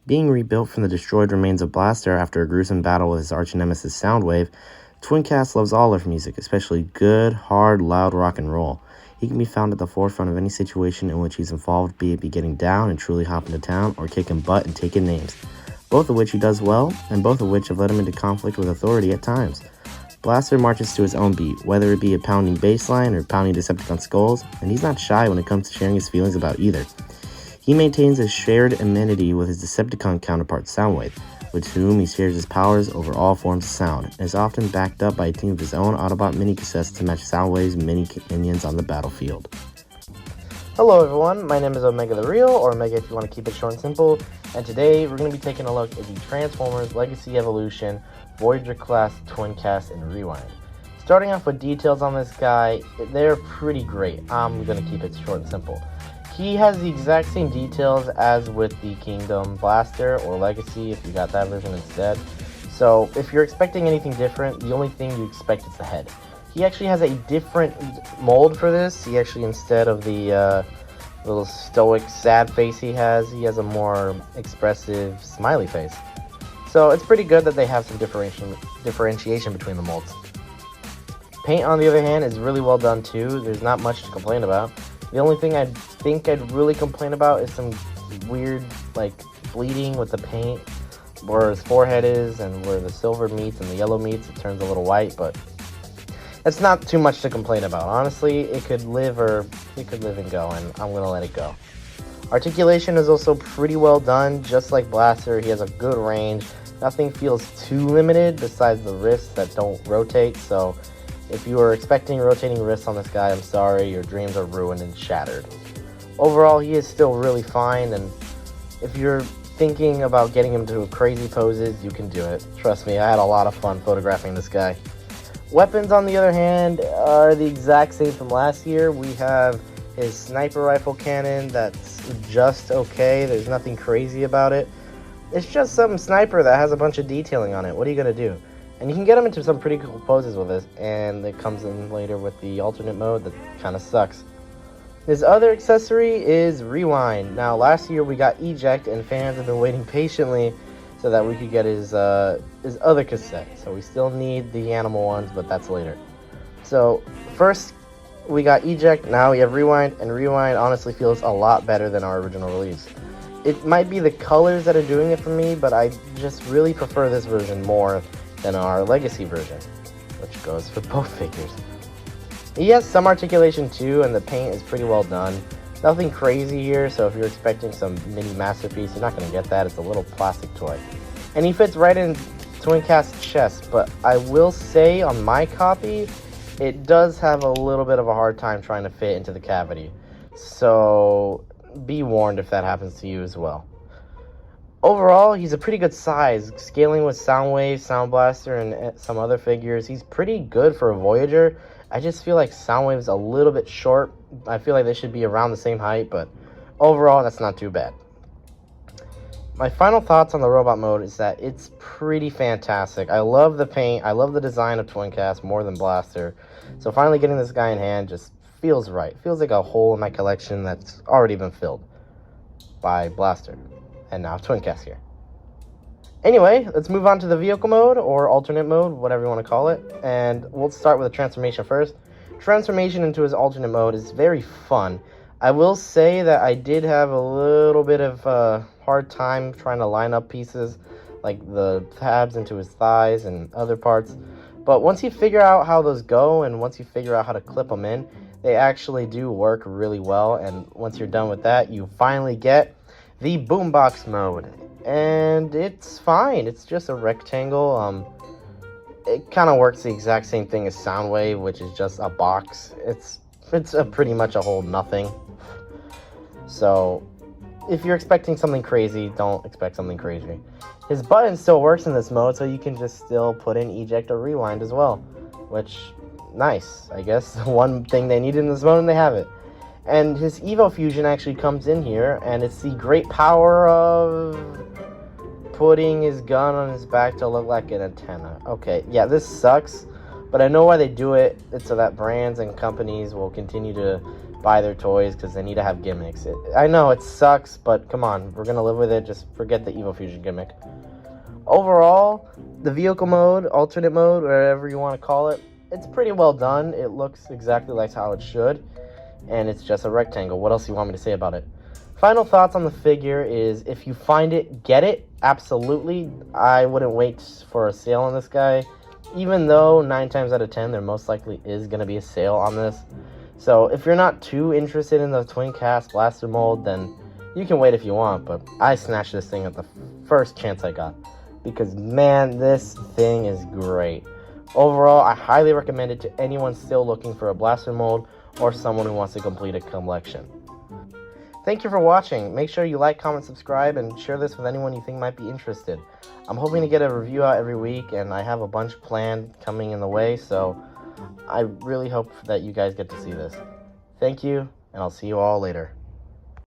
Being rebuilt from the destroyed remains of Blaster after a gruesome battle with his arch-nemesis Soundwave, Twincast loves all of music, especially good, hard, loud rock and roll. He can be found at the forefront of any situation in which he's involved, be it be getting down and truly hopping to town, or kicking butt and taking names. Both of which he does well, and both of which have led him into conflict with authority at times. Blaster marches to his own beat, whether it be a pounding bass line or pounding Decepticon skulls, and he's not shy when it comes to sharing his feelings about either. He maintains a shared amenity with his Decepticon counterpart Soundwave, with whom he shares his powers over all forms of sound, and is often backed up by a team of his own Autobot mini-cassettes to match Soundwave's minions on the battlefield. Hello everyone, my name is Omega the Real, or Omega if you want to keep it short and simple, and today we're going to be taking a look at the Transformers Legacy Evolution Voyager class Twincast and Rewind. Starting off with details on this guy, they're pretty great. I'm going to keep it short and simple. He has the exact same details as with the Kingdom Blaster or Legacy if you got that version instead. So if you're expecting anything different, the only thing you expect is the head. He actually has a different mold for this. He actually, instead of the little stoic sad face he has a more expressive smiley face. So it's pretty good that they have some differentiation between the molds. Paint, on the other hand, is really well done too. There's not much to complain about. The only thing I think I'd really complain about is some weird, like, bleeding with the paint. Where his forehead is and where the silver meets and the yellow meets, it turns a little white, but it's not too much to complain about. Honestly, it could live and go, and I'm going to let it go. Articulation is also pretty well done. Just like Blaster, he has a good range. Nothing feels too limited besides the wrists that don't rotate, so if you were expecting rotating wrists on this guy, I'm sorry, your dreams are ruined and shattered. Overall, he is still really fine, and if you're thinking about getting him to crazy poses, you can do it. Trust me, I had a lot of fun photographing this guy. Weapons, on the other hand, are the exact same from last year. We have his sniper rifle cannon that's just okay. There's nothing crazy about it. It's just some sniper that has a bunch of detailing on it. What are you going to do? And you can get him into some pretty cool poses with this, and it comes in later with the alternate mode that kind of sucks. His other accessory is Rewind. Now, last year we got Eject, and fans have been waiting patiently so that we could get his other cassette. So we still need the animal ones, but that's later. So first we got Eject, now we have Rewind, and Rewind honestly feels a lot better than our original release. It might be the colors that are doing it for me, but I just really prefer this version more than our Legacy version, which goes for both figures. He has some articulation too, and the paint is pretty well done. Nothing crazy here, so if you're expecting some mini masterpiece, you're not going to get that. It's a little plastic toy. And he fits right in Twincast's chest, but I will say on my copy, it does have a little bit of a hard time trying to fit into the cavity. So be warned if that happens to you as well. Overall, he's a pretty good size. Scaling with Soundwave, Sound Blaster, and some other figures, he's pretty good for a Voyager. I just feel like Soundwave's a little bit short. I feel like they should be around the same height, but overall, that's not too bad. My final thoughts on the robot mode is that it's pretty fantastic. I love the paint. I love the design of Twincast more than Blaster. So finally getting this guy in hand just feels right. Feels like a hole in my collection that's already been filled by Blaster. And now Twincast here. Anyway, let's move on to the vehicle mode, or alternate mode, whatever you want to call it. And we'll start with a transformation first. Transformation into his alternate mode is very fun. I will say that I did have a little bit of a hard time trying to line up pieces, like the tabs into his thighs and other parts. But once you figure out how those go, and once you figure out how to clip them in, they actually do work really well. And once you're done with that, you finally get the boombox mode, and it's fine. It's just a rectangle. It kind of works the exact same thing as Soundwave, which is just a box. It's pretty much a whole nothing. So if you're expecting something crazy, don't expect something crazy. His button still works in this mode, so you can just still put in Eject or Rewind as well, which, nice. I guess one thing they needed in this mode, and they have it. And his Evo Fusion actually comes in here, and it's the great power of putting his gun on his back to look like an antenna. Okay, yeah, this sucks, but I know why they do it. It's so that brands and companies will continue to buy their toys because they need to have gimmicks. I know it sucks, but come on, we're going to live with it. Just forget the Evo Fusion gimmick. Overall, the vehicle mode, alternate mode, whatever you want to call it, it's pretty well done. It looks exactly like how it should, and it's just a rectangle. What else do you want me to say about it? Final thoughts on the figure is, if you find it, get it. Absolutely. I wouldn't wait for a sale on this guy, even though 9 times out of 10 there most likely is going to be a sale on this. So if you're not too interested in the Twincast blaster mold, then you can wait if you want, but I snatched this thing at the first chance I got, because man, this thing is great. Overall, I highly recommend it to anyone still looking for a blaster mold or someone who wants to complete a collection. Thank you for watching. Make sure you like, comment, subscribe, and share this with anyone you think might be interested. I'm hoping to get a review out every week, and I have a bunch planned coming in the way, so I really hope that you guys get to see this. Thank you, and I'll see you all later.